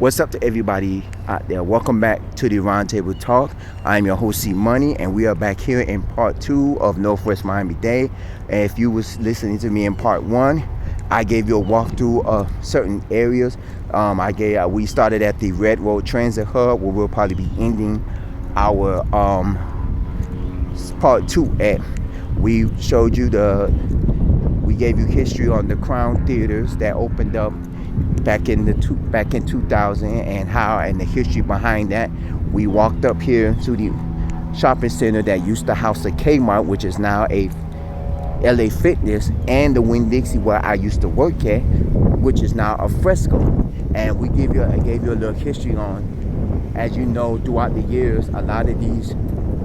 What's up to everybody out there? Welcome back to the Roundtable Talk. I'm your host C Money, and we are back here in part 2 of Northwest Miami-Dade. And if you was listening to me in part 1, I gave you a walkthrough of certain areas. We started at the Red Road Transit Hub, where we'll probably be ending our part 2 at. We showed you we gave you history on the Crown Theaters that opened up back in 2000 and how and the history behind that. We walked up here to the shopping center that used to house a Kmart, which is now a LA Fitness, and the Winn-Dixie where I used to work at, which is now a Fresco. And I gave you a little history on, as you know, throughout the years, a lot of these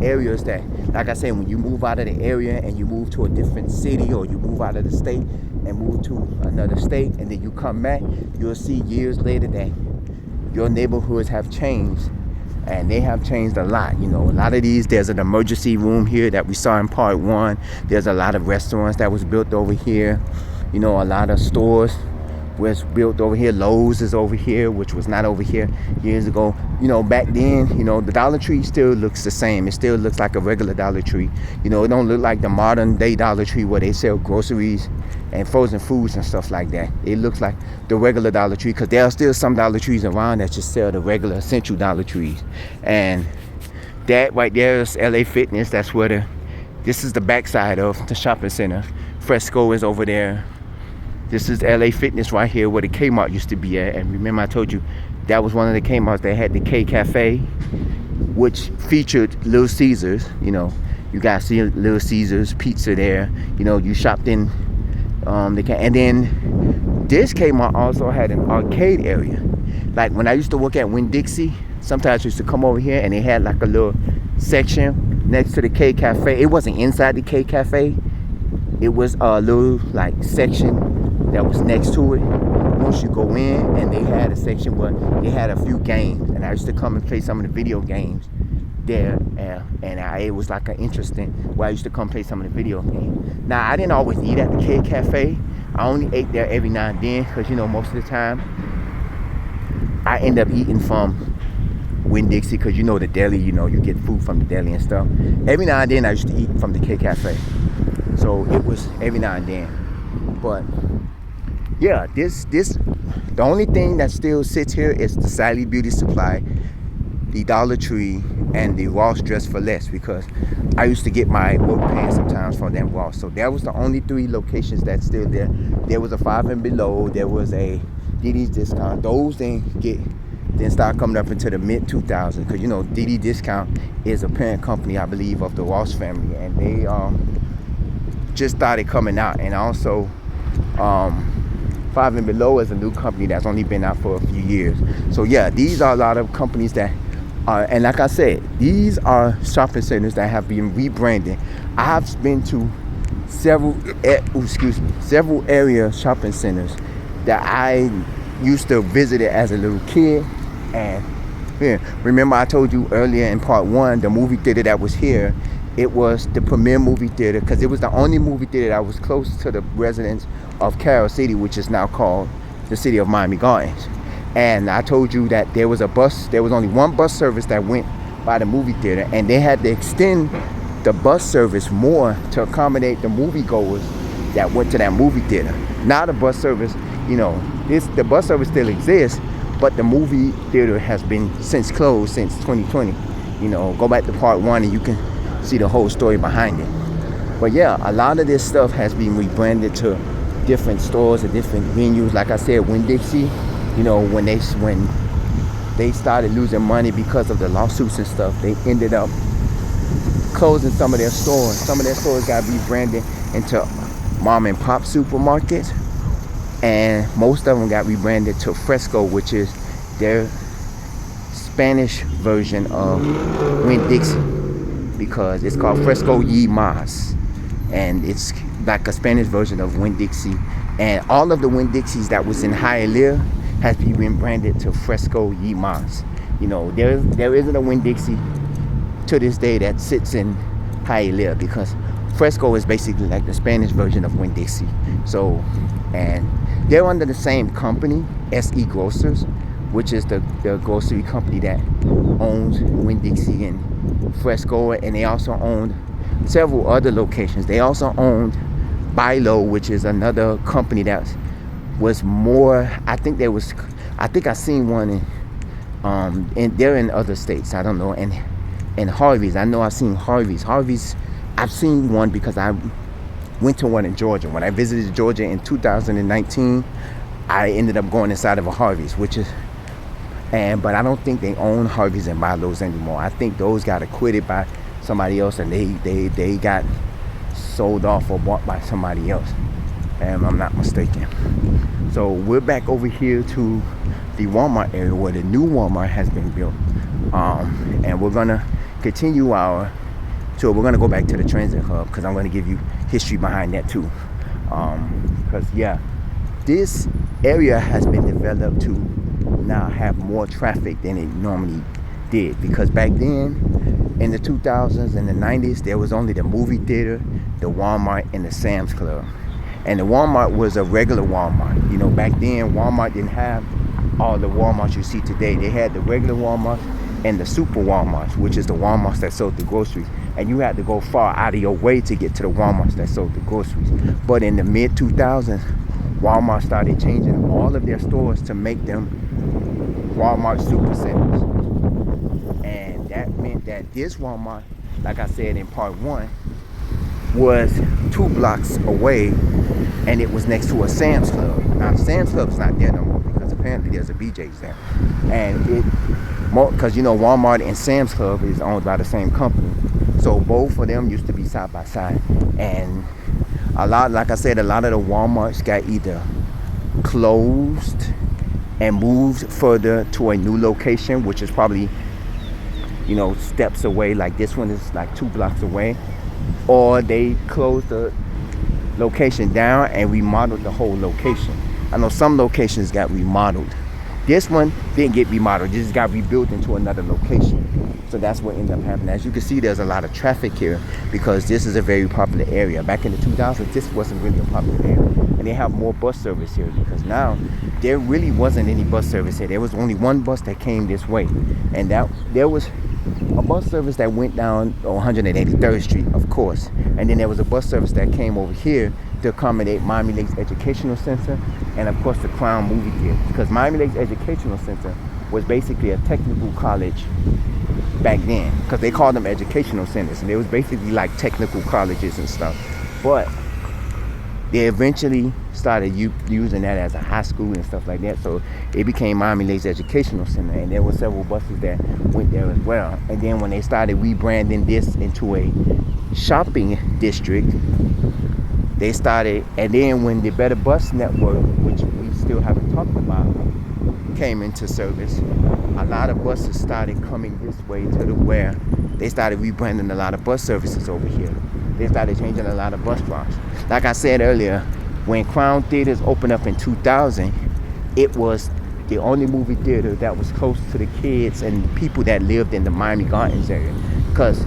areas that, like I said, when you move out of the area and you move to a different city, or you move out of the state and move to another state, and then you come back, you'll see years later that your neighborhoods have changed, and they have changed a lot. You know, a lot of these, there's an emergency room here that we saw in part 1. There's a lot of restaurants that was built over here. You know, a lot of stores was built over here. Lowe's is over here, which was not over here years ago. You know, back then, you know, the Dollar Tree still looks the same. It still looks like a regular Dollar Tree. You know, it don't look like the modern day Dollar Tree where they sell groceries and frozen foods and stuff like that. It looks like the regular Dollar Tree, because there are still some Dollar Trees around that just sell the regular essential Dollar Trees. And that right there is LA Fitness. That's where this is the backside of the shopping center. Fresco is over there. This is LA Fitness right here where the Kmart used to be at. And remember, I told you that was one of the Kmarts that had the K Cafe, which featured Little Caesars. You know, you guys see Little Caesars pizza there. You know, you shopped in and then this Kmart also had an arcade area. Like when I used to work at Winn-Dixie, sometimes I used to come over here and they had like a little section next to the K Cafe. It wasn't inside the K Cafe. It was a little like section that was next to it. Once you go in, and they had a section where they had a few games, and I used to come and play some of the video games there, and it was like an interesting where I used to come play some of the video games. Now, I didn't always eat at the K Cafe. I only ate there every now and then, because you know, most of the time I end up eating from Winn-Dixie, because you know the deli, you know, you get food from the deli and stuff. Every now and then I used to eat from the K Cafe, so it was every now and then. But yeah, the only thing that still sits here is the Sally Beauty Supply, the Dollar Tree, and the Ross Dress for Less, because I used to get my work pants sometimes from them Ross. So that was the only 3 locations that's still there. There was a 5 and Below. There was a DD's Discount. Those then start coming up into the mid 2000s, because you know DD Discount is a parent company, I believe, of the Ross family, and they just started coming out. And also 5 and Below is a new company that's only been out for a few years. So yeah, these are a lot of companies that are, and like I said, these are shopping centers that have been rebranded. I have been to several area shopping centers that I used to visit it as a little kid. And yeah, remember I told you earlier in part 1, the movie theater that was here, it was the Premier Movie Theater, because it was the only movie theater that was close to the residents of Carol City, which is now called the City of Miami Gardens. And I told you that there was only one bus service that went by the movie theater, and they had to extend the bus service more to accommodate the moviegoers that went to that movie theater. Now the bus service, you know, the bus service still exists, but the movie theater has been closed since 2020. You know, go back to part 1 and you can see the whole story behind it. But yeah, a lot of this stuff has been rebranded to different stores and different venues. Like I said, Winn-Dixie, you know, when they started losing money because of the lawsuits and stuff, they ended up closing some of their stores. Some of their stores got rebranded into mom and pop supermarkets, and most of them got rebranded to Fresco, which is their Spanish version of Winn-Dixie, because it's called Fresco y Mas, and it's like a Spanish version of Winn-Dixie. And all of the Winn-Dixies that was in Hialeah has been rebranded to Fresco y Mas. You know, there isn't a Winn-Dixie to this day that sits in Hialeah, because Fresco is basically like the Spanish version of Winn-Dixie. So, and they're under the same company, SE Grocers, which is the grocery company that owns Winn-Dixie and Fresco, and they also owned several other locations. They also owned Bilo, which is another company that was more, I think I seen one in and they're in other states, I don't know, and Harvey's, I know I've seen Harvey's, I've seen one because I went to one in Georgia. When I visited Georgia in 2019, I ended up going inside of a Harvey's, but I don't think they own Harvey's and Bilo's anymore. I think those got acquitted by somebody else, and they got sold off or bought by somebody else, if I'm not mistaken. So we're back over here to the Walmart area where the new Walmart has been built, and we're gonna continue our tour. We're gonna go back to the transit hub because I'm gonna give you history behind that too, because this area has been developed to now have more traffic than it normally did, because back then in the 2000s and the 90s there was only the movie theater, the Walmart, and the Sam's Club. And the Walmart was a regular Walmart. You know, back then Walmart didn't have all the Walmarts you see today. They had the regular Walmart and the super Walmarts, which is the Walmarts that sold the groceries. And you had to go far out of your way to get to the Walmarts that sold the groceries. But in the mid 2000s, Walmart started changing all of their stores to make them Walmart supercenters. And that meant that this Walmart, like I said in part one, was 2 blocks away, and it was next to a Sam's Club. Now Sam's Club's not there no more because apparently there's a BJ's there, and because you know Walmart and Sam's Club is owned by the same company, so both of them used to be side by side. And like I said, a lot of the Walmarts got either closed and moved further to a new location, which is probably, you know, steps away. Like this one is like 2 blocks away, or they closed the location down and remodeled the whole location. I know some locations got remodeled. This one didn't get remodeled, it just got rebuilt into another location. So that's what ended up happening. As you can see, there's a lot of traffic here because this is a very popular area. Back in the 2000s, this wasn't really a popular area. And they have more bus service here because now there really wasn't any bus service here. There was only one bus that came this way. And there was a bus service that went down 183rd Street, of course. And then there was a bus service that came over here to accommodate Miami Lakes Educational Center and, of course, the Crown Movie Theater. Because Miami Lakes Educational Center was basically a technical college back then, because they called them educational centers, and they was basically like technical colleges and stuff. But they eventually started using that as a high school and stuff like that, so it became Miami Lakes Educational Center, and there were several buses that went there as well. And then when they started rebranding this into a shopping district, they started, and then when the Better Bus Network, which we still haven't talked about, came into service, a lot of buses started coming this way to the where they started rebranding a lot of bus services over here. They started changing a lot of bus routes. Like I said earlier, when Crown Theaters opened up in 2000, it was the only movie theater that was close to the kids and people that lived in the Miami Gardens area. Because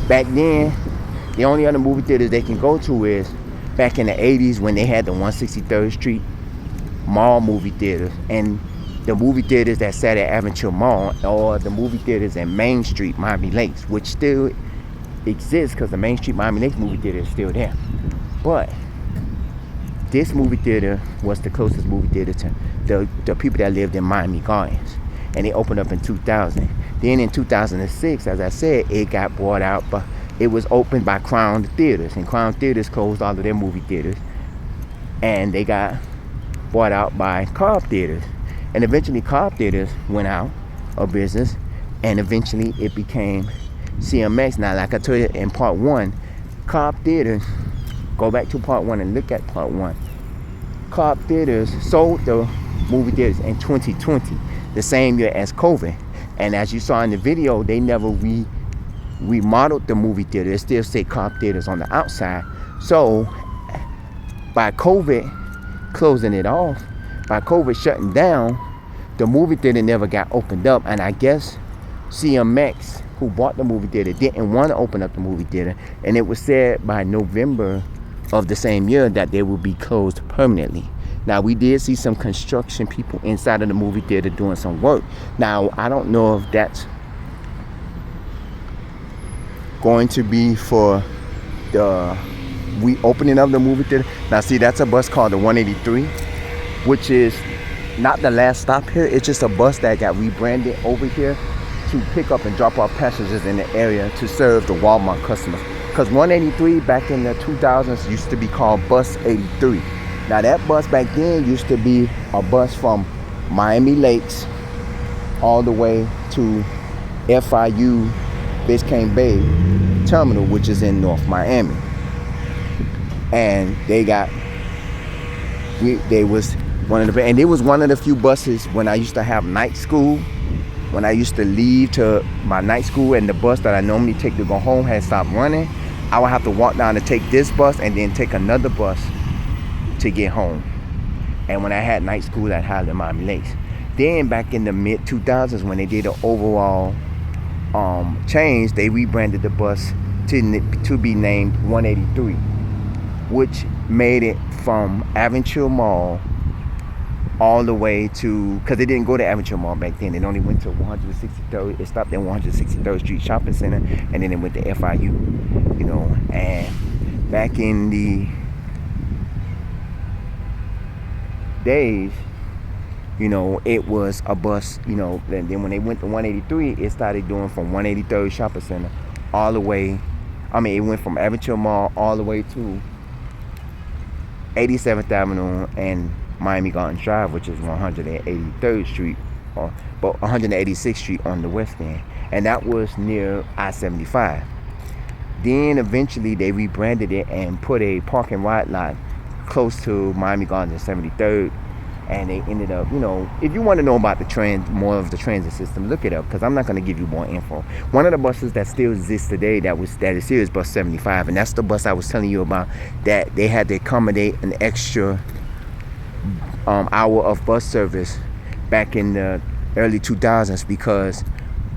back then, the only other movie theaters they can go to is back in the 80s when they had the 163rd Street Mall movie theaters, and the movie theaters that sat at Aventure Mall, or the movie theaters in Main Street, Miami Lakes, which still exists because the Main Street Miami Lakes movie theater is still there. But this movie theater was the closest movie theater to the people that lived in Miami Gardens, and it opened up in 2000. Then in 2006, as I said, it got bought out, but it was opened by Crown Theaters, and Crown Theaters closed all of their movie theaters, and they got bought out by Cobb Theaters. And eventually Cobb Theaters went out of business, and eventually it became CMX. Now, like I told you in part one, Cobb Theaters, go back to part one and look at part one. Cobb Theaters sold the movie theaters in 2020, the same year as COVID. And as you saw in the video, they never remodeled the movie theater. It still say Cobb Theaters on the outside. So by COVID closing it off, by COVID shutting down, the movie theater never got opened up. And I guess CMX, who bought the movie theater, didn't want to open up the movie theater. And it was said by November of the same year that they would be closed permanently. Now, we did see some construction people inside of the movie theater doing some work. Now, I don't know if that's going to be for the reopening of the movie theater. Now, see, that's a bus called the 183, which is not the last stop here. It's just a bus that got rebranded over here to pick up and drop off passengers in the area to serve the Walmart customers. Because 183 back in the 2000s used to be called Bus 83. Now, that bus back then used to be a bus from Miami Lakes all the way to FIU Biscayne Bay Terminal, which is in North Miami. And they was one of the, and it was one of the few buses when I used to have night school. When I used to leave to my night school and the bus that I normally take to go home had stopped running, I would have to walk down to take this bus and then take another bus to get home. And when I had night school at Highland Miami Lakes. Then back in the mid 2000s, when they did an overall change, they rebranded the bus to be named 183, which made it from Aventure Mall all the way to, because they didn't go to Aventure Mall back then. It only went to 163rd. It stopped at 163rd Street Shopping Center, and then it went to FIU, you know. And back in the days, you know, it was a bus, you know. And then when they went to 183, it started doing from 183rd Shopping Center all the way. It went from Aventure Mall all the way to 87th Avenue and Miami Gardens Drive, which is 183rd Street, but 186th Street on the west end, and that was near I-75. Then eventually they rebranded it and put a park and ride lot close to Miami Gardens 73rd, and they ended up, you know, if you want to know about more of the transit system, look it up, because I'm not going to give you more info. One of the buses that still exists today that is here is bus 75, and that's the bus I was telling you about, that they had to accommodate an extra hour of bus service back in the early 2000s because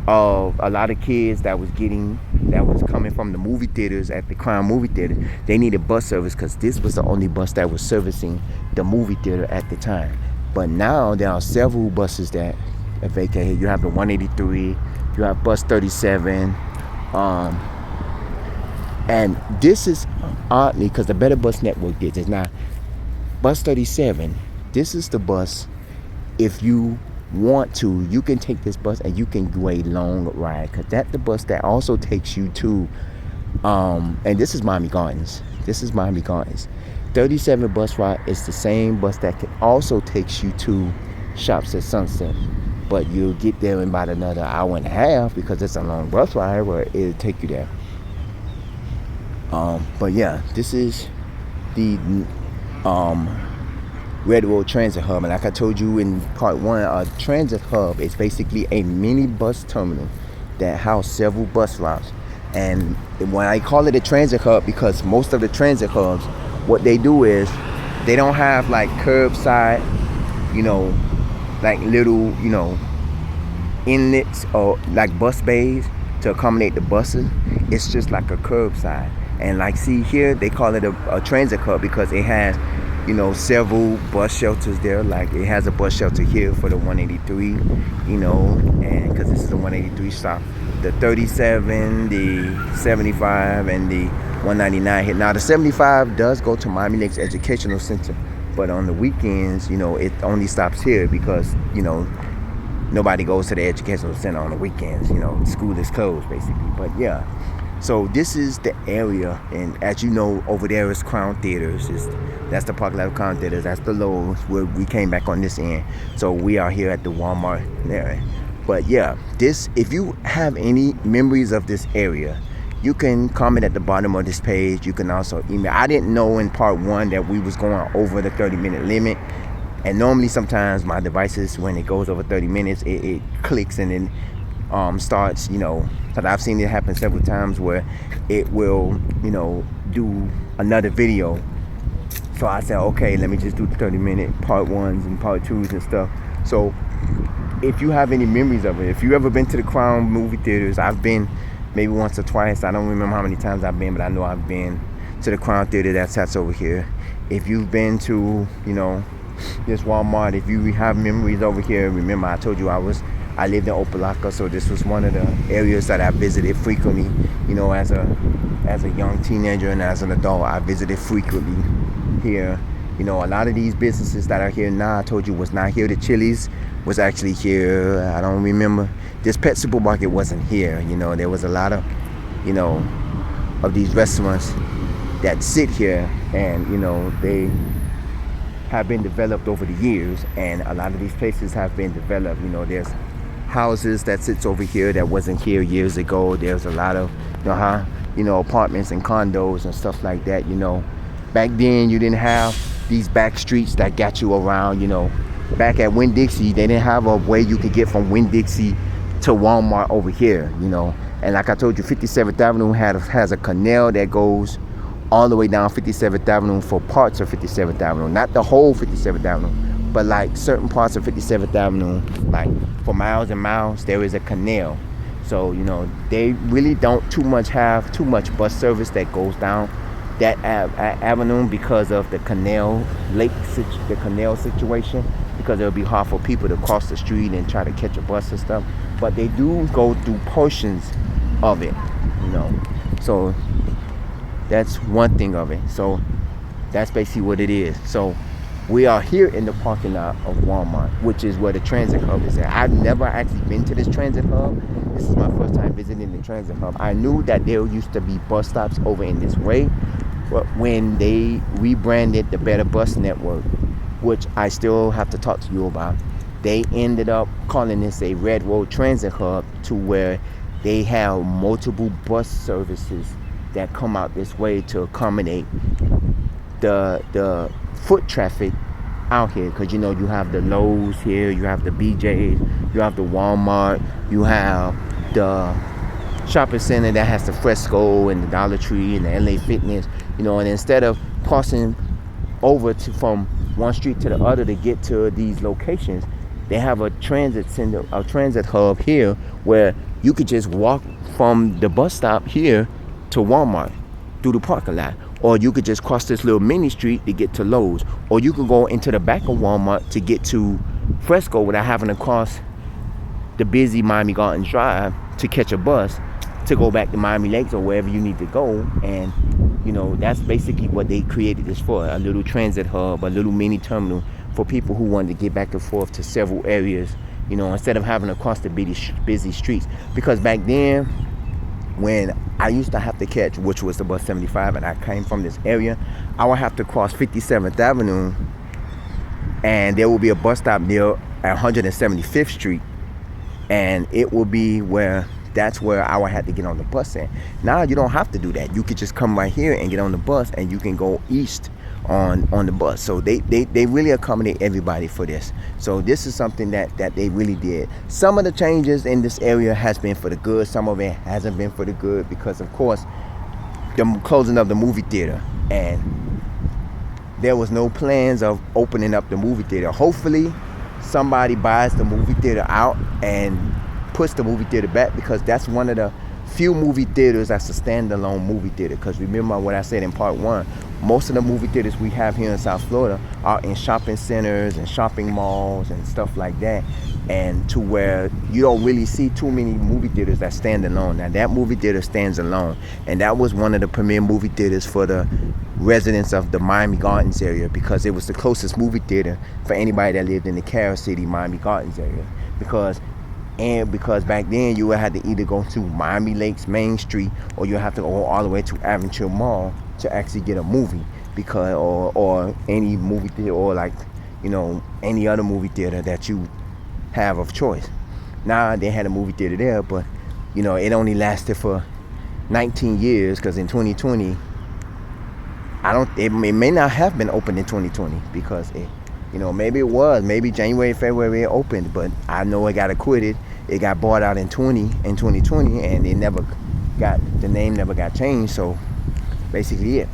of a lot of kids that was coming from the movie theaters at the Crown Movie Theater. They needed bus service because this was the only bus that was servicing the movie theater at the time. But now there are several buses that are vacated. You have the 183, you have bus 37, and this is oddly, because the Better Bus Network did this. Now, bus 37, this is the bus, if you want to, you can take this bus and you can do a long ride, because that's the bus that also takes you to and this is Miami Gardens. 37 bus ride is the same bus that can also takes you to Shops at Sunset, but you'll get there in about another hour and a half because it's a long bus ride where it'll take you there. But yeah, this is the Redwood Transit Hub, and like I told you in part one, a transit hub is basically a mini bus terminal that houses several bus routes. And when I call it a transit hub, because most of the transit hubs, what they do is they don't have like curbside, you know, like little, you know, inlets or like bus bays to accommodate the buses. It's just like a curbside. And like, see here, they call it a transit hub because it has, you know, several bus shelters there. Like it has a bus shelter here for the 183, you know, and because this is the 183 stop, the 37, the 75, and the 199 hit. Now the 75 does go to Miami Lakes Educational Center, but on the weekends, you know, it only stops here because, you know, nobody goes to the educational center on the weekends. You know, school is closed basically. But yeah, so this is the area, and as you know, over there is Crown Theaters. That's the parking lot of Crown Theaters. That's the Lowe's where we came back on this end. So we are here at the Walmart area. But yeah, this, if you have any memories of this area, you can comment at the bottom of this page. You can also email. I didn't know in part one that we was going over the 30-minute limit. And normally sometimes my devices, when it goes over 30 minutes, it clicks and then starts, you know, but I've seen it happen several times where it will, you know, do another video. So I said, okay, let me just do the 30-minute part ones and part twos and stuff. So if you have any memories of it, if you ever been to the Crown movie theaters, I've been maybe once or twice. I don't remember how many times I've been, but I know I've been to the Crown Theater that's over here. If you've been to, you know, This Walmart, if you have memories over here, remember I told you I lived in Opelika, so this was one of the areas that I visited frequently. You know, as a young teenager and as an adult, I visited frequently here. You know, a lot of these businesses that are here now, I told you was not here. The Chili's was actually here. I don't remember. This pet supermarket wasn't here. You know, there was a lot of, you know, of these restaurants that sit here, and you know, they have been developed over the years, and a lot of these places have been developed. You know, there's houses that sits over here that wasn't here years ago. There's a lot of, apartments and condos and stuff like that. You know, back then you didn't have these back streets that got you around. You know, back at Winn-Dixie, they didn't have a way you could get from Winn-Dixie to Walmart over here. You know, and like I told you, 57th Avenue has a canal that goes all the way down 57th Avenue for parts of 57th Avenue, not the whole 57th Avenue, but like certain parts of 57th Avenue, like for miles and miles, there is a canal. So, you know, they really don't have too much bus service that goes down that avenue because of the canal situation, because it'll be hard for people to cross the street and try to catch a bus and stuff. But they do go through portions of it, you know. So that's one thing of it. So that's basically what it is. So we are here in the parking lot of Walmart, which is where the transit hub is at. I've never actually been to this transit hub. This is my first time visiting the transit hub. I knew that there used to be bus stops over in this way, but when they rebranded the Better Bus Network, which I still have to talk to you about, they ended up calling this a Red Road Transit Hub, to where they have multiple bus services that come out this way to accommodate the foot traffic out here. Because you know, you have the Lowe's here, you have the BJ's, you have the Walmart, you have the shopping center that has the Fresco and the Dollar Tree and the LA Fitness, you know. And instead of crossing over from one street to the other to get to these locations, they have a transit center, a transit hub here, where you could just walk from the bus stop here to Walmart through the parking lot, or you could just cross this little mini street to get to Lowe's, or you could go into the back of Walmart to get to Fresco without having to cross the busy Miami Gardens Drive to catch a bus to go back to Miami Lakes or wherever you need to go. And you know, that's basically what they created this for, a little transit hub, a little mini terminal for people who wanted to get back and forth to several areas, you know, instead of having to cross the busy streets. Because back then, when I used to have to catch, which was the bus 75, and I came from this area, I would have to cross 57th Avenue, and there will be a bus stop near 175th Street, and it will be that's where I would have to get on the bus at. Now you don't have to do that. You could just come right here and get on the bus, and you can go east on the bus. So they really accommodate everybody for this. So this is something that they really did. Some of the changes in this area has been for the good. Some of it hasn't been for the good, because of course the closing of the movie theater, and there was no plans of opening up the movie theater. Hopefully somebody buys the movie theater out and puts the movie theater back, because that's one of the few movie theaters that's a standalone movie theater. Because remember what I said in part one, most of the movie theaters we have here in South Florida are in shopping centers and shopping malls and stuff like that, and to where you don't really see too many movie theaters that stand alone. Now that movie theater stands alone, and that was one of the premier movie theaters for the residents of the Miami Gardens area, because it was the closest movie theater for anybody that lived in the Carol City, Miami Gardens area. Because back then you would have to either go to Miami Lakes Main Street, or you have to go all the way to Aventure Mall to actually get a movie, because or any movie theater, or like, you know, any other movie theater that you have of choice. Now they had a movie theater there, but you know, it only lasted for 19 years, because in 2020 it may not have been opened in 2020, because you know, maybe it was, maybe January, February it opened, but I know it got acquitted. It got bought out in 2020, and the name never got changed. So basically it.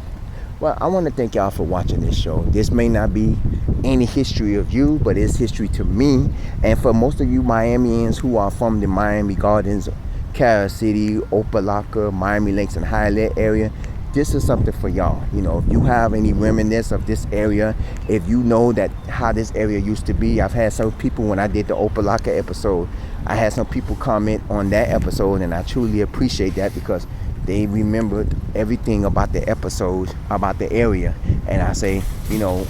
Well, I want to thank y'all for watching this show. This may not be any history of you, but it's history to me. And for most of you Miamians who are from the Miami Gardens, Carol City, Opelika, Miami Lakes, and Hialeah area, this is something for y'all. You know, if you have any reminiscence of this area, if you know that how this area used to be. I've had some people, when I did the Opalaka episode, I had some people comment on that episode, and I truly appreciate that because they remembered everything about the episode, about the area. And I say, you know,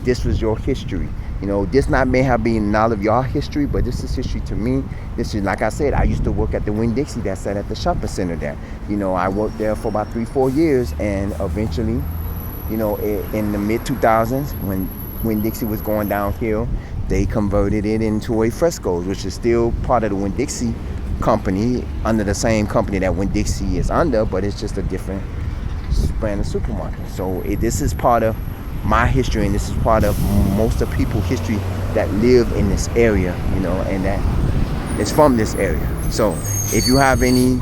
this was your history. You know, this not may have been all of y'all history, but this is history to me. This is, like I said, I used to work at the Winn-Dixie that sat at the shopping center there. You know, I worked there for about 3-4 years, and eventually, you know, in the mid-2000s, when Winn-Dixie was going downhill, they converted it into a Fresco's, which is still part of the Winn-Dixie company, under the same company that Winn-Dixie is under, but it's just a different brand of supermarket. So this is part of my history, and this is part of most of people's history that live in this area, you know, and that is from this area. So if you have any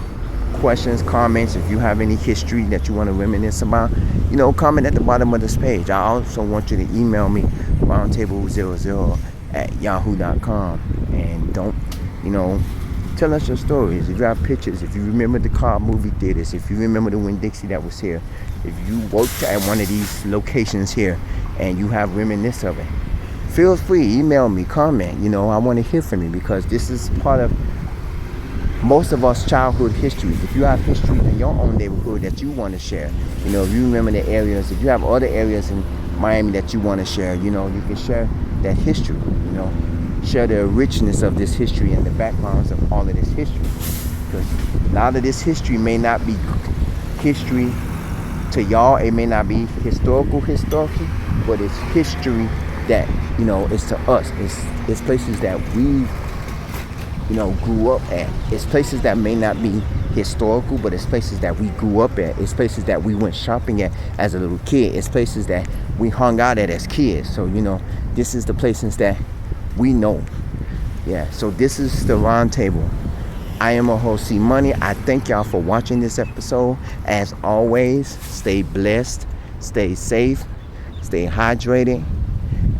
questions, comments, if you have any history that you want to reminisce about, you know, comment at the bottom of this page. I also want you to email me roundtable00@yahoo.com, and don't, you know, tell us your stories. If you have pictures, if you remember the Cobb movie theaters, if you remember the Winn-Dixie that was here, if you worked at one of these locations here and you have reminiscence of it, feel free, email me, comment. You know, I want to hear from you because this is part of most of us childhood histories. If you have history in your own neighborhood that you want to share, you know, if you remember the areas, if you have other areas in Miami that you want to share, you know, you can share that history, you know, share the richness of this history and the backgrounds of all of this history. Because a lot of this history may not be history to y'all, it may not be historical, but it's history that, you know, it's to us. It's places that we, you know, grew up at. It's places that may not be historical, but it's places that we grew up at. It's places that we went shopping at as a little kid. It's places that we hung out at as kids. So, you know, this is the places that we know. Yeah, so this is the Round Table. I am a host, C Money. I thank y'all for watching this episode. As always, stay blessed, stay safe, stay hydrated,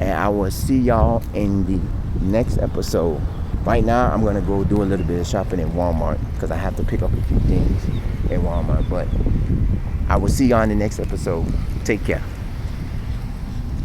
and I will see y'all in the next episode. Right now, I'm gonna go do a little bit of shopping at Walmart because I have to pick up a few things at Walmart. But I will see y'all in the next episode. Take care.